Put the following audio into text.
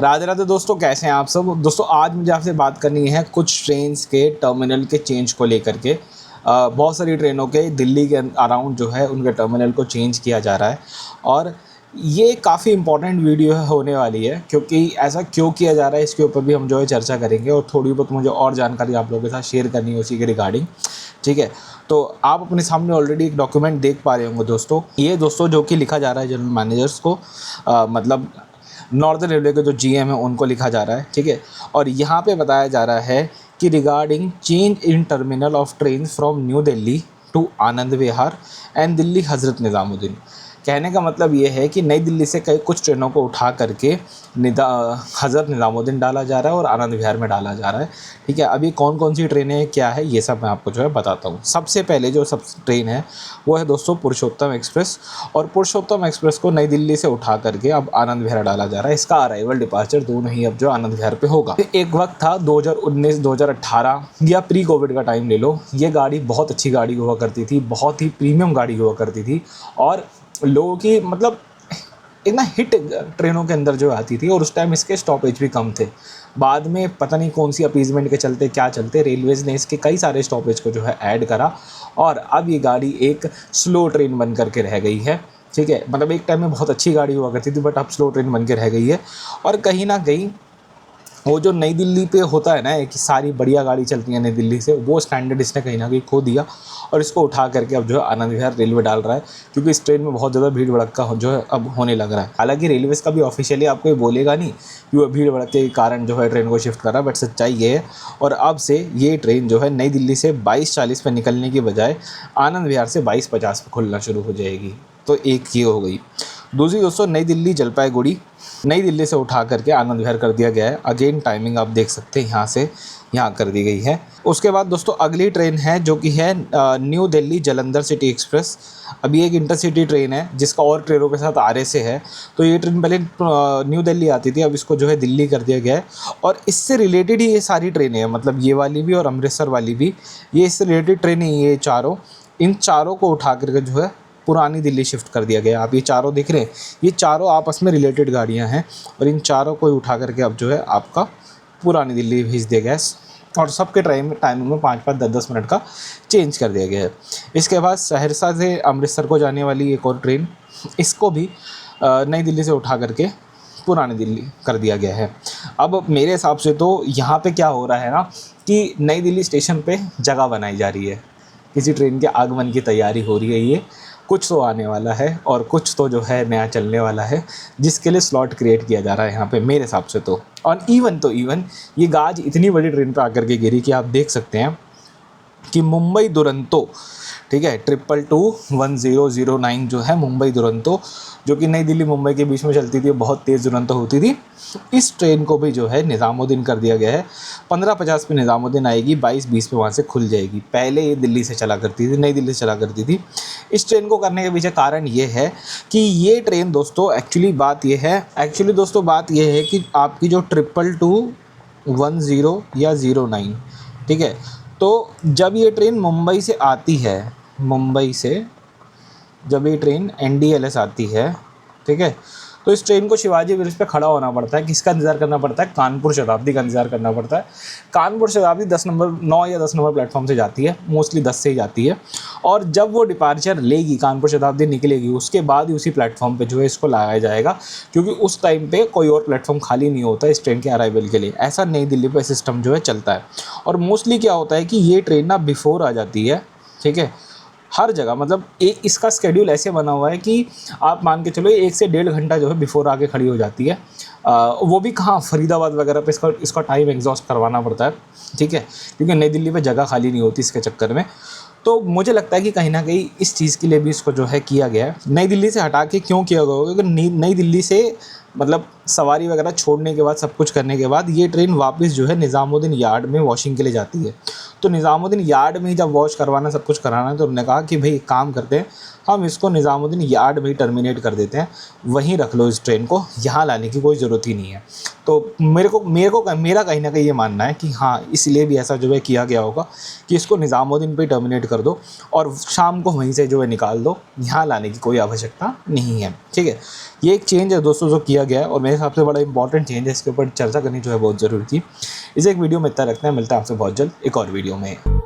राधे राधे दोस्तों, कैसे हैं आप सब। दोस्तों आज मुझे आपसे बात करनी है कुछ ट्रेन्स के टर्मिनल के चेंज को लेकर के। बहुत सारी ट्रेनों के दिल्ली के अराउंड जो है उनके टर्मिनल को चेंज किया जा रहा है और ये काफ़ी इंपॉर्टेंट वीडियो होने वाली है, क्योंकि ऐसा क्यों किया जा रहा है इसके ऊपर भी हम जो है चर्चा करेंगे और थोड़ी बहुत मुझे और जानकारी आप लोगों के साथ शेयर करनी है उसी के रिगार्डिंग। ठीक है, तो आप अपने सामने ऑलरेडी एक डॉक्यूमेंट देख पा रहे होंगे दोस्तों। ये दोस्तों जो कि लिखा जा रहा है जनरल मैनेजर्स को, मतलब नॉर्दर्न रेलवे के जो जीएम है उनको लिखा जा रहा है। ठीक है, और यहाँ पे बताया जा रहा है कि regarding change in terminal of train from new Delhi to Anand Vihar and Delhi Hazrat Nizamuddin. कहने का मतलब ये है कि नई दिल्ली से कई कुछ ट्रेनों को उठा करके हज़रत निज़ामुद्दीन डाला जा रहा है और आनंद विहार में डाला जा रहा है। ठीक है, अभी कौन कौन सी ट्रेनें क्या है ये सब मैं आपको जो है बताता हूँ। सबसे पहले जो सब ट्रेन है वो है दोस्तों पुरुषोत्तम एक्सप्रेस, और पुरुषोत्तम एक्सप्रेस को नई दिल्ली से उठा करके अब आनंद विहार डाला जा रहा है। इसका अराइवल डिपार्चर दोनों ही अब जो आनंद विहार पे होगा। एक वक्त था 2019-2018 या प्री कोविड का टाइम ले लो, ये गाड़ी बहुत अच्छी गाड़ी हुआ करती थी, बहुत ही प्रीमियम गाड़ी हुआ करती थी और लोगों की मतलब एक ना हिट ट्रेनों के अंदर जो आती थी, और उस टाइम इसके स्टॉपेज भी कम थे। बाद में पता नहीं कौन सी अपीजमेंट के चलते क्या चलते रेलवेज़ ने इसके कई सारे स्टॉपेज को जो है ऐड करा और अब ये गाड़ी एक स्लो ट्रेन बन करके रह गई है। ठीक है, मतलब एक टाइम में बहुत अच्छी गाड़ी हुआ करती थी बट अब स्लो ट्रेन बन के रह गई है। और कहीं ना कहीं वो जो नई दिल्ली पे होता है ना कि सारी बढ़िया गाड़ी चलती है नई दिल्ली से, वो स्टैंडर्ड इसने कहीं ना कहीं खो दिया और इसको उठा करके अब जो है आनंद विहार रेलवे डाल रहा है, क्योंकि इस ट्रेन में बहुत ज़्यादा भीड़ भड़क्का जो है अब होने लग रहा है। हालांकि रेलवेज़ का भी ऑफिशियली आपको ये बोलेगा नहीं कि वो भीड़ भड़के के कारण जो है ट्रेन को शिफ्ट कर रहा है, बट सच्चाई ये है। और अब से ये ट्रेन जो है नई दिल्ली से 22:40 पर निकलने की बजाय आनंद विहार से 22:50 पर खुलना शुरू हो जाएगी। तो एक ये हो गई। दूसरी दोस्तों नई दिल्ली जलपाईगुड़ी, नई दिल्ली से उठा करके आनंद विहार कर दिया गया है। अगेन टाइमिंग आप देख सकते हैं यहाँ से यहाँ कर दी गई है। उसके बाद दोस्तों अगली ट्रेन है जो कि है new Delhi Jalandhar city express. अभी एक इंटरसिटी ट्रेन है जिसका और ट्रेनों के साथ आरे से है। तो ये ट्रेन पहले न्यू दिल्ली आती थी, अब इसको जो है दिल्ली कर दिया गया है और इससे रिलेटेड ही ये सारी ट्रेनें हैं, मतलब ये वाली भी और अमृतसर वाली भी, ये इससे रिलेटेड ट्रेनें ये चारों, इन चारों को उठा करके जो है पुरानी दिल्ली शिफ्ट कर दिया गया। आप ये चारों देख रहे हैं, ये चारों आपस में रिलेटेड गाड़ियां हैं और इन चारों को उठा करके अब जो है आपका पुरानी दिल्ली भेज दिया गया है और सबके टाइमिंग में 5-5, 10-10 मिनट का चेंज कर दिया गया है। इसके बाद सहरसा से अमृतसर को जाने वाली एक और ट्रेन, इसको भी नई दिल्ली से उठा करके पुरानी दिल्ली कर दिया गया है। अब मेरे हिसाब से तो यहाँ पे क्या हो रहा है ना कि नई दिल्ली स्टेशन पे जगह बनाई जा रही है, किसी ट्रेन के आगमन की तैयारी हो रही है। ये कुछ तो आने वाला है और कुछ तो जो है नया चलने वाला है, जिसके लिए स्लॉट क्रिएट किया जा रहा है यहाँ पे मेरे हिसाब से तो। और इवन ये गाज इतनी बड़ी ट्रेन पर आकर के गिरी कि आप देख सकते हैं कि मुंबई दुरंतो, ठीक है, 2221009 जो है मुंबई दुरंतो, जो कि नई दिल्ली मुंबई के बीच में चलती थी, बहुत तेज़ दुरंतो होती थी, इस ट्रेन को भी जो है निज़ामुद्दीन कर दिया गया है। 15:50 पे निज़ामुद्दीन आएगी, 22:20 पे वहाँ से खुल जाएगी। पहले ये दिल्ली से चला करती थी, नई दिल्ली से चला करती थी। इस ट्रेन को करने के पीछे कारण ये है कि ये ट्रेन दोस्तों एक्चुअली बात ये है कि आपकी जो 22210 या 09, ठीक है, तो जब ये ट्रेन मुंबई से आती है, मुंबई से जब ये ट्रेन NDLS आती है, ठीक है, तो इस ट्रेन को शिवाजी ब्रिज पे खड़ा होना पड़ता है। किसका इंतज़ार करना पड़ता है? कानपुर शताब्दी का इंतज़ार करना पड़ता है। कानपुर शताब्दी 9 या 10 नंबर प्लेटफॉर्म से जाती है, मोस्टली 10 से ही जाती है। और जब वो डिपार्चर लेगी, कानपुर शताब्दी निकलेगी, उसके बाद ही उसी प्लेटफॉर्म पे जो है इसको लगाया जाएगा, क्योंकि उस टाइम पे कोई और प्लेटफॉर्म खाली नहीं होता इस ट्रेन के अराइवल के लिए। ऐसा नई दिल्ली पर सिस्टम जो है चलता है। और मोस्टली क्या होता है कि ये ट्रेन ना बिफोर आ जाती है, ठीक है, हर जगह। मतलब एक इसका स्केड्यूल ऐसे बना हुआ है कि आप मान के चलो 1 से 1.5 घंटा जो है बिफोर आके खड़ी हो जाती है। वो भी कहाँ, फरीदाबाद वगैरह पे इसका टाइम एग्जॉस्ट करवाना पड़ता है, ठीक है, क्योंकि नई दिल्ली पे जगह खाली नहीं होती इसके चक्कर में। तो मुझे लगता है कि कहीं ना कहीं इस चीज़ के लिए भी इसको जो है किया गया है। नई दिल्ली से हटा के क्यों किया गया होगा? क्योंकि नई दिल्ली से मतलब सवारी वगैरह छोड़ने के बाद, सब कुछ करने के बाद ये ट्रेन वापस जो है निज़ामुद्दीन यार्ड में वॉशिंग के लिए जाती है। तो निज़ामुद्दीन यार्ड में ही जब वॉश करवाना सब कुछ कराना है तो उन्होंने कहा कि भाई एक काम करते हैं, हम इसको निज़ामुद्दीन यार्ड में ही टर्मिनेट कर देते हैं, वहीं रख लो इस ट्रेन को, यहाँ लाने की कोई ज़रूरत ही नहीं है। तो मेरा कहीं ना कहीं ये मानना है कि हाँ, इसलिए भी ऐसा जो है किया गया होगा कि इसको निज़ामुद्दीन पे टर्मिनेट कर दो और शाम को वहीं से जो है निकाल दो, यहाँ लाने की कोई आवश्यकता नहीं है। ठीक है, ये एक चेंज है दोस्तों जो किया गया है और मेरे हिसाब से बड़ा इंपॉर्टेंट चेंज है, इसके ऊपर चर्चा करनी जो है बहुत ज़रूरी थी। इसे एक वीडियो में इतना रखते हैं, मिलता है आपसे बहुत जल्द एक और वीडियो में।